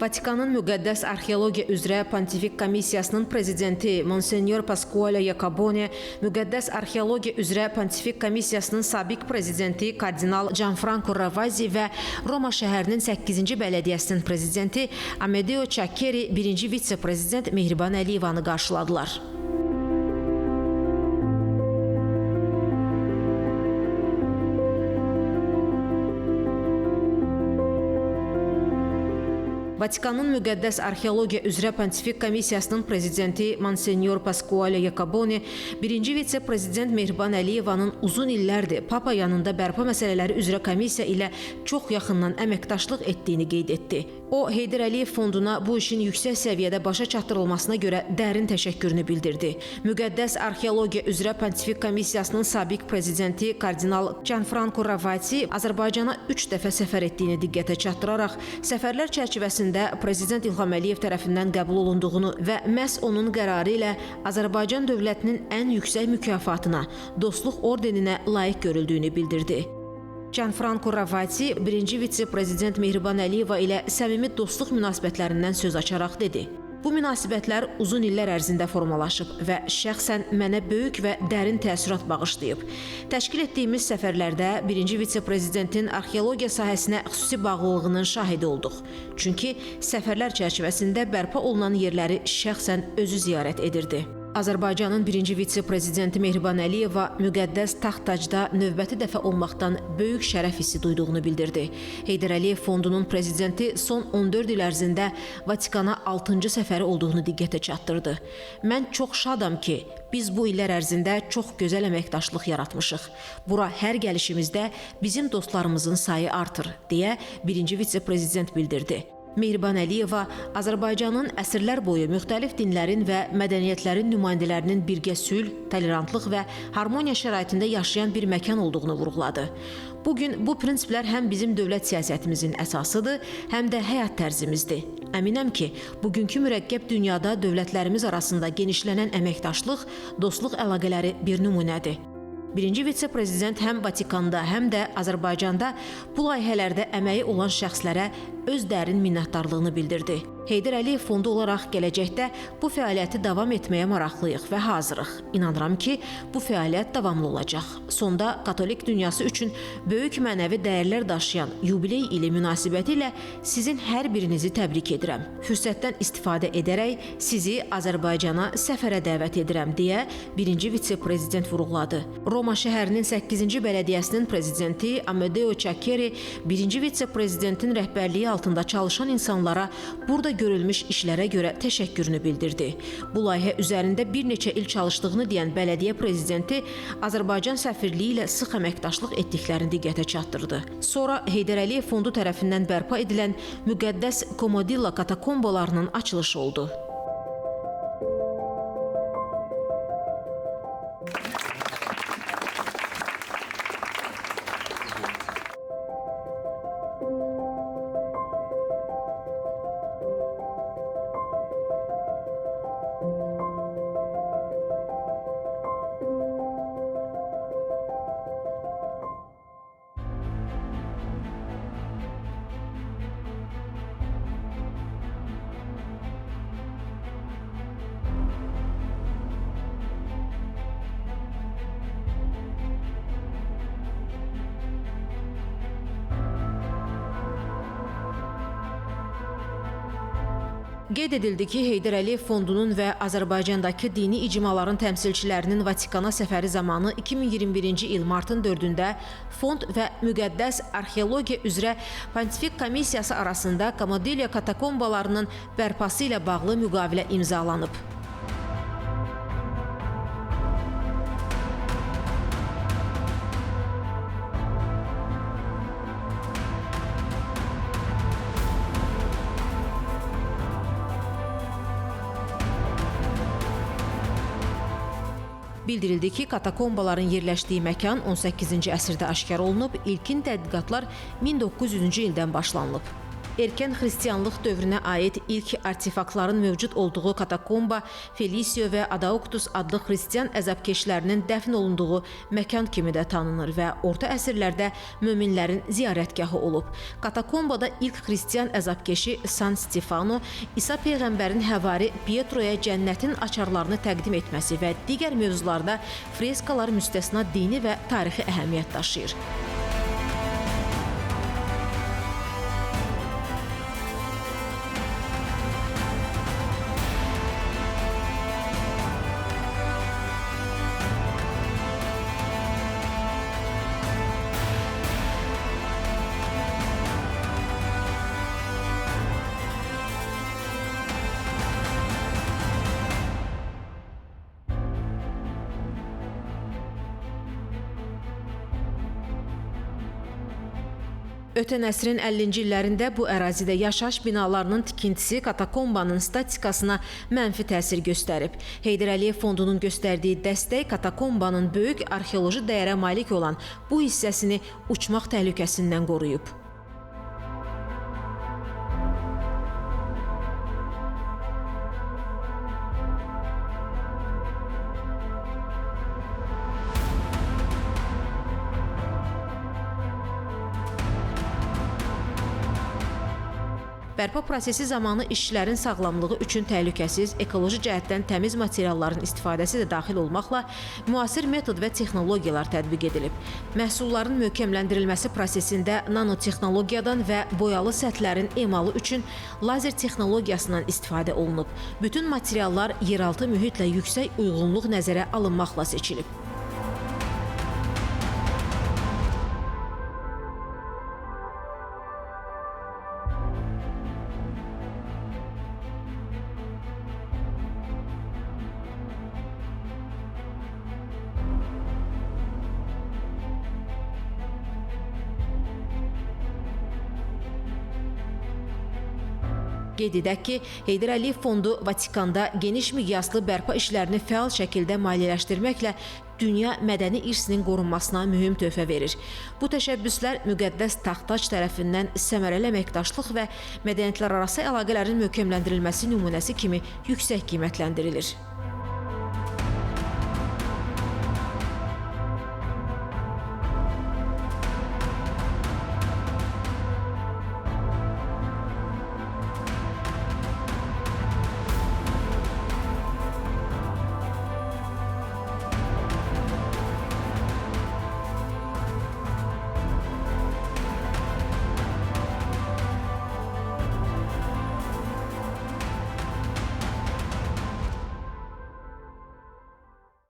Vatikanın Müqəddəs Arxeologiya üzrə Pontifik Komissiyasının prezidenti Monsenyor Pasquale Iacobone, Müqəddəs Arxeologiya üzrə Pontifik Komissiyasının sabiq prezidenti Kardinal Gianfranco Ravasi və Roma şəhərinin 8-ci bələdiyyəsinin prezidenti Amedeo Ceccheri, birinci vitse-prezident Mehriban Əliyevanı qarşıladılar. Vatikanın Müqəddəs Arxeologiya üzrə Pontifik Komissiyasının prezidenti Monsenyor Pasquale Iacobone, birinci vitse-prezident Mehriban Əliyevanın uzun illərdir Papa yanında bərpa məsələləri üzrə komissiya ilə çox yaxından əməkdaşlıq etdiyini qeyd etdi. O, Heydər Əliyev fonduna bu işin yüksək səviyyədə başa çatdırılmasına görə dərin təşəkkürünü bildirdi. Müqəddəs Arxeologiya üzrə Pontifik Komissiyasının sabiq prezidenti Kardinal Gianfranco Ravasi Azərbaycana 3 dəfə səfər etdiyini diqqətə çatdıraraq, səfərlər çərçivəsində Prezident İlham Əliyev tərəfindən qəbul olunduğunu və məhz onun qərarı ilə Azərbaycan dövlətinin ən yüksək mükafatına, Dostluq ordeninə layiq görüldüyünü bildirdi. Gianfranco Ravasi, birinci vitse-prezident Mehriban Əliyeva ilə səmimi dostluq münasibətlərindən söz açaraq dedi. Bu münasibətlər uzun illər ərzində formalaşıb və şəxsən mənə böyük və dərin təəssürat bağışlayıb. Təşkil etdiyimiz səfərlərdə birinci vitse-prezidentin arxeologiya sahəsinə xüsusi bağlılığının şahidi olduq. Çünki səfərlər çərçivəsində bərpa olunan yerləri şəxsən özü ziyarət edirdi. Azərbaycanın birinci vitse-prezidenti Mehriban Əliyeva müqəddəs taxt-tacda növbəti dəfə olmaqdan böyük şərəf hissi duyduğunu bildirdi. Heydər Əliyev fondunun prezidenti son 14 il ərzində Vatikana 6-cı səfəri olduğunu diqqətə çatdırdı. Mən çox şadam ki, biz bu illər ərzində çox gözəl əməkdaşlıq yaratmışıq. Bura hər gəlişimizdə bizim dostlarımızın sayı artır, deyə birinci vitse-prezident bildirdi. Mehriban Əliyeva Azərbaycanın əsrlər boyu müxtəlif dinlərin və mədəniyyətlərin nümayəndələrinin birgə sülh, tolerantlıq və harmoniya şəraitində yaşayan bir məkan olduğunu vurğuladı. Bugün bu prinsiplər həm bizim dövlət siyasətimizin əsasıdır, həm də həyat tərzimizdir. Əminəm ki, bugünkü mürəkkəb dünyada dövlətlərimiz arasında genişlənən əməkdaşlıq, dostluq əlaqələri bir nümunədir. Birinci vitse-prezident həm Vatikanda, həm də Azərbaycanda bu layihələrdə əməyi olan şəxslərə öz dərin minnətdarlığını bildirdi. Heydər Əliyev fondu olaraq gələcəkdə bu fəaliyyəti davam etməyə maraqlıyıq və hazırıq. İnanıram ki, bu fəaliyyət davamlı olacaq. Sonda katolik dünyası üçün böyük mənəvi dəyərlər daşıyan yubiley ili münasibətilə sizin hər birinizi təbrik edirəm. Fürsətdən istifadə edərək sizi Azərbaycana səfərə dəvət edirəm, deyə birinci vitse-prezident vurğuladı. Roma şəhərinin 8-ci bələdiyyəsinin prezidenti Amedeo Ceccheri birinci vitse-prezidentin rəhbərliyi altında çalışan insanlara burada görülmüş işlərə görə təşəkkürünü bildirdi. Bu layihə üzərində bir neçə il çalışdığını deyən bələdiyyə prezidenti Azərbaycan səfirliyi ilə sıx əməkdaşlıq etdiklərini diqqətə çatdırdı. Sonra Heydər Əliyev fondu tərəfindən bərpa edilən müqəddəs Komodilla katakombalarının açılışı oldu. Qeyd edildi ki, Heydər Əliyev fondunun və Azərbaycandakı dini icmaların təmsilçilərinin Vatikana səfəri zamanı 2021-ci il martın 4-də fond və Müqəddəs Arxeologiya üzrə Pontifik Komissiyası arasında Komodilla katakombalarının bərpası ilə bağlı müqavilə imzalanıb. Bildirildi ki, katakombaların yerləşdiyi məkan 18-ci əsrdə aşkar olunub, ilkin tədqiqatlar 1900-cü ildən başlanılıb. erkən xristianlıq dövrünə aid ilk artefaktların mövcud olduğu katakomba Felicio və Adauktus adlı xristian əzabkeşlərinin dəfn olunduğu məkan kimi də tanınır və orta əsrlərdə möminlərin ziyarətgahı olub. Katakombada ilk xristian əzabkeşi San Stefano İsa Peyğəmbərin həvari Pietroya cənnətin açarlarını təqdim etməsi və digər mövzularda freskalar müstəsna dini və tarixi əhəmiyyət daşıyır. Ötən əsrin 50-ci illərində bu ərazidə yaşayış binalarının tikintisi katakombanın statikasına mənfi təsir göstərib. Heydər Əliyev Fondunun göstərdiyi dəstək katakombanın böyük arxeoloji dəyərə malik olan bu hissəsini uçmaq təhlükəsindən qoruyub. Bərpa prosesi zamanı işçilərin sağlamlığı üçün təhlükəsiz, ekoloji cəhətdən təmiz materialların istifadəsi də daxil olmaqla müasir metod və texnologiyalar tətbiq edilib. Məhsulların möhkəmləndirilməsi prosesində nanotexnologiyadan və boyalı səthlərin emalı üçün lazer texnologiyasından istifadə olunub. Bütün materiallar yeraltı mühitlə yüksək uyğunluq nəzərə alınmaqla seçilib. Qeyd edək ki, Heydər Əliyev Fondu Vatikanda geniş miqyaslı bərpa işlərini fəal şəkildə maliyyələşdirməklə dünya mədəni irsinin qorunmasına mühüm töhfə verir. Bu təşəbbüslər müqəddəs Taxtac tərəfindən səmərəli əməkdaşlıq və mədəniyyətlərarası əlaqələrin möhkəmləndirilməsi nümunəsi kimi yüksək qiymətləndirilir.